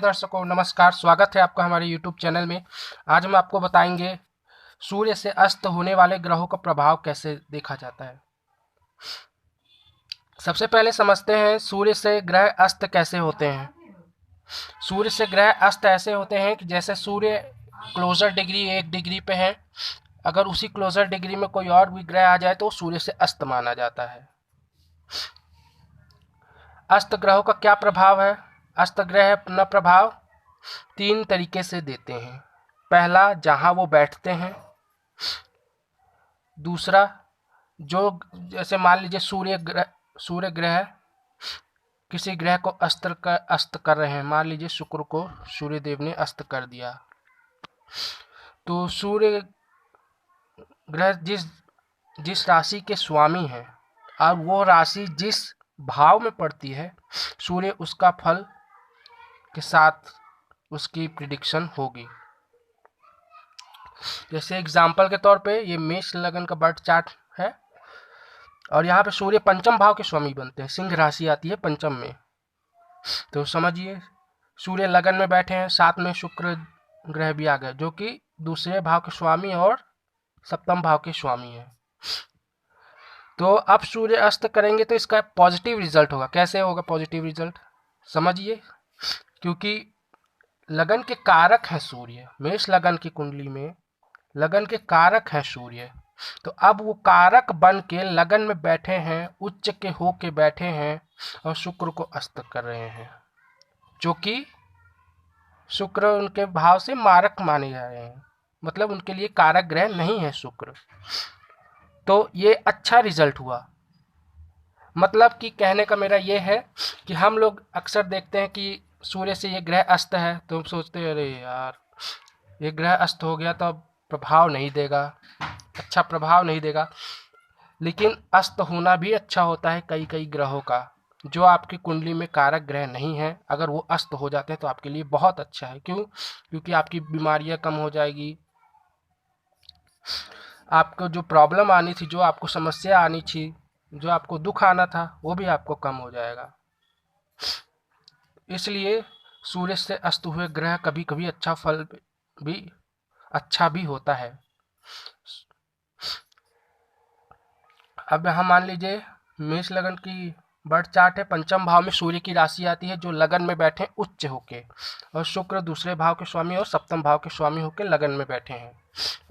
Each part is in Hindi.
दर्शकों नमस्कार, स्वागत है आपका हमारे YouTube चैनल में। आज हम आपको बताएंगे सूर्य से अस्त होने वाले ग्रहों का प्रभाव कैसे देखा जाता है। सबसे पहले समझते हैं सूर्य से ग्रह अस्त कैसे होते हैं। सूर्य से ग्रह अस्त ऐसे होते हैं कि जैसे सूर्य क्लोजर डिग्री 1 डिग्री पे है, अगर उसी क्लोजर डिग्री में कोई और भी ग्रह आ जाए तो सूर्य से अस्त माना जाता है। अस्त ग्रहों का क्या प्रभाव है? अस्त ग्रह अपना प्रभाव 3 तरीके से देते हैं। पहला, जहां वो बैठते हैं। दूसरा, जो जैसे मान लीजिए सूर्य ग्रह किसी ग्रह को अस्त कर रहे हैं। मान लीजिए शुक्र को सूर्य देव ने अस्त कर दिया, तो सूर्य ग्रह जिस जिस राशि के स्वामी हैं और वो राशि जिस भाव में पड़ती है, सूर्य उसका फल के साथ उसकी प्रिडिक्शन होगी। जैसे एग्जाम्पल के तौर पे ये मेष लगन का बर्थ चार्ट है और यहाँ पे सूर्य पंचम भाव के स्वामी बनते हैं। सिंह राशि आती है पंचम में, तो समझिए सूर्य लगन में बैठे हैं, साथ में शुक्र ग्रह भी आ गए जो कि दूसरे भाव के स्वामी और सप्तम भाव के स्वामी हैं। तो अब सूर्य अस्त करेंगे तो इसका पॉजिटिव रिजल्ट होगा। कैसे होगा पॉजिटिव रिजल्ट? समझिए, क्योंकि लगन के कारक है सूर्य। मेष लगन की कुंडली में लगन के कारक है सूर्य, तो अब वो कारक बन के लगन में बैठे हैं, उच्च के हो के बैठे हैं और शुक्र को अस्त कर रहे हैं, जो कि शुक्र उनके भाव से मारक माने जा रहे हैं, मतलब उनके लिए कारक ग्रह नहीं है शुक्र। तो ये अच्छा रिजल्ट हुआ। मतलब कि कहने का मेरा ये है कि हम लोग अक्सर देखते हैं कि सूर्य से ये ग्रह अस्त है तो हम सोचते हैं अरे यार ये ग्रह अस्त हो गया तो अब प्रभाव नहीं देगा, अच्छा प्रभाव नहीं देगा। लेकिन अस्त होना भी अच्छा होता है कई कई ग्रहों का। जो आपकी कुंडली में कारक ग्रह नहीं है, अगर वो अस्त हो जाते हैं तो आपके लिए बहुत अच्छा है। क्यों? क्योंकि आपकी बीमारियां कम हो जाएगी, आपको जो प्रॉब्लम आनी थी, जो आपको समस्या आनी थी, जो आपको दुख आना था, वो भी आपको कम हो जाएगा। इसलिए सूर्य से अस्त हुए ग्रह कभी कभी अच्छा भी होता है। अब यहाँ मान लीजिए मेष लगन की बर्थ चार्ट है, पंचम भाव में सूर्य की राशि आती है जो लगन में बैठे उच्च होके, और शुक्र दूसरे भाव के स्वामी और सप्तम भाव के स्वामी होके लगन में बैठे हैं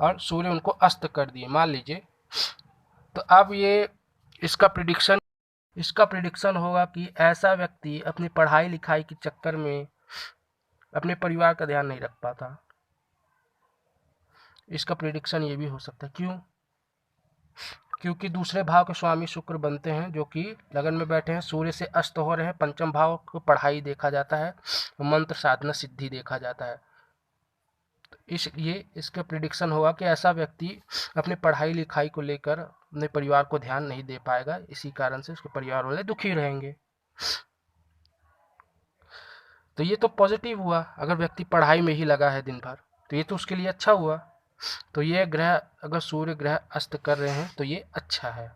और सूर्य उनको अस्त कर दिए मान लीजिए। तो अब ये इसका प्रिडिक्शन होगा कि ऐसा व्यक्ति अपनी पढ़ाई लिखाई के चक्कर में अपने परिवार का ध्यान नहीं रख पाता। इसका प्रिडिक्शन ये भी हो सकता है। क्यों? क्योंकि दूसरे भाव के स्वामी शुक्र बनते हैं जो कि लगन में बैठे हैं, सूर्य से अस्त हो रहे हैं। पंचम भाव को पढ़ाई देखा जाता है, मंत्र साधना सिद्धि देखा जाता है। तो इसलिए इसका प्रिडिक्शन होगा कि ऐसा व्यक्ति अपने पढ़ाई लिखाई को लेकर अपने परिवार को ध्यान नहीं दे पाएगा, इसी कारण से उसके परिवार वाले दुखी रहेंगे। तो ये तो पॉजिटिव हुआ। अगर व्यक्ति पढ़ाई में ही लगा है दिन भर तो ये तो उसके लिए अच्छा हुआ। तो ये ग्रह अगर सूर्य ग्रह अस्त कर रहे हैं तो ये अच्छा है।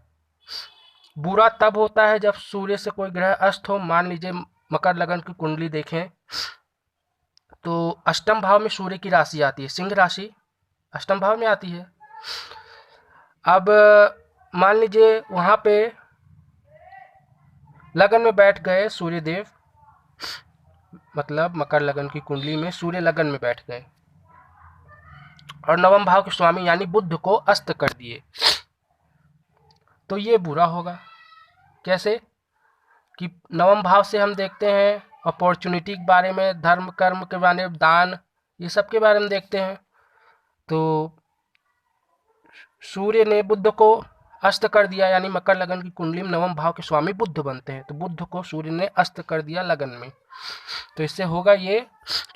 बुरा तब होता है जब सूर्य से कोई ग्रह अस्त हो। मान लीजिए मकर लगन की कुंडली देखें तो अष्टम भाव में सूर्य की राशि आती है, सिंह राशि अष्टम भाव में आती है। अब मान लीजिए वहां पे लगन में बैठ गए सूर्य देव, मतलब मकर लगन की कुंडली में सूर्य लगन में बैठ गए और नवम भाव के स्वामी यानी बुध को अस्त कर दिए, तो ये बुरा होगा। कैसे? कि नवम भाव से हम देखते हैं अपॉर्चुनिटी के बारे में, धर्म कर्म के बारे में, दान, ये सब के बारे में देखते हैं। तो सूर्य ने बुध को अस्त कर दिया, यानी मकर लगन की कुंडली में नवम भाव के स्वामी बुध बनते हैं, तो बुध को सूर्य ने अस्त कर दिया लगन में। तो इससे होगा ये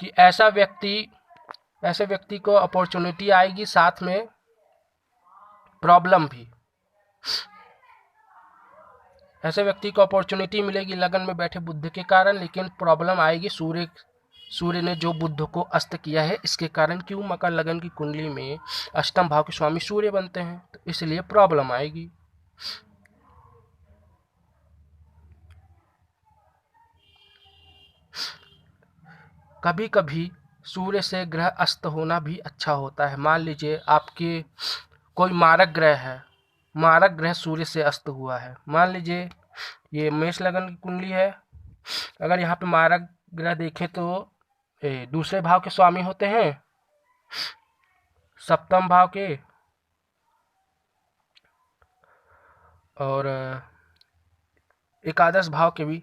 कि ऐसे व्यक्ति को अपॉर्चुनिटी आएगी, साथ में प्रॉब्लम भी। ऐसे व्यक्ति को अपॉर्चुनिटी मिलेगी लगन में बैठे बुध के कारण, लेकिन प्रॉब्लम आएगी सूर्य ने जो बुध को अस्त किया है इसके कारण। क्यों? मकर लगन की कुंडली में अष्टम भाव के स्वामी सूर्य बनते हैं, तो इसलिए प्रॉब्लम आएगी। कभी कभी सूर्य से ग्रह अस्त होना भी अच्छा होता है। मान लीजिए आपके कोई मारक ग्रह है, मारक ग्रह सूर्य से अस्त हुआ है। मान लीजिए ये मेष लगन की कुंडली है, अगर यहाँ पे मारक ग्रह देखें तो दूसरे भाव के स्वामी होते हैं, सप्तम भाव के और एकादश भाव के भी।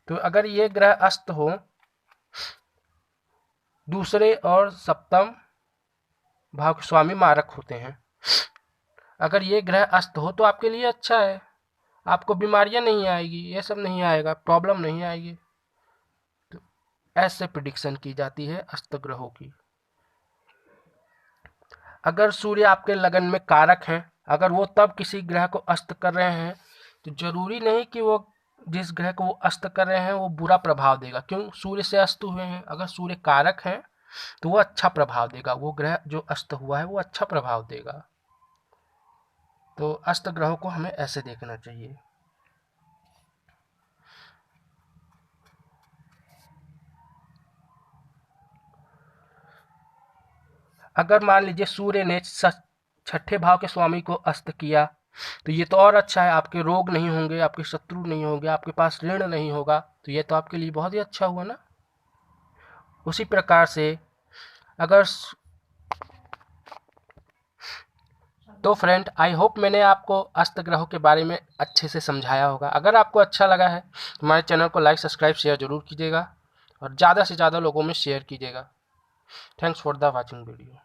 तो अगर ये ग्रह अस्त हो, दूसरे और सप्तम भाव के स्वामी मारक होते हैं, अगर ये ग्रह अस्त हो तो आपके लिए अच्छा है, आपको बीमारियां नहीं आएगी, ये सब नहीं आएगा, प्रॉब्लम नहीं आएगी। तो ऐसे प्रिडिक्शन की जाती है अस्त ग्रहों की। अगर सूर्य आपके लगन में कारक है, अगर वो तब किसी ग्रह को अस्त कर रहे हैं, तो जरूरी नहीं कि वो जिस ग्रह को वो अस्त कर रहे हैं वो बुरा प्रभाव देगा। क्यों? सूर्य से अस्त हुए हैं, अगर सूर्य कारक है तो वो अच्छा प्रभाव देगा, वो ग्रह जो अस्त हुआ है वो अच्छा प्रभाव देगा। तो अस्त ग्रहों को हमें ऐसे देखना चाहिए। अगर मान लीजिए सूर्य ने छठे भाव के स्वामी को अस्त किया, तो ये तो और अच्छा है, आपके रोग नहीं होंगे, आपके शत्रु नहीं होंगे, आपके पास ऋण नहीं होगा, तो ये तो आपके लिए बहुत ही अच्छा हुआ ना। उसी प्रकार से अगर तो फ्रेंड, आई होप मैंने आपको अस्त ग्रहों के बारे में अच्छे से समझाया होगा। अगर आपको अच्छा लगा है तो हमारे चैनल को लाइक सब्सक्राइब शेयर जरूर कीजिएगा और ज़्यादा से ज़्यादा लोगों में शेयर कीजिएगा। Thanks for the watching video.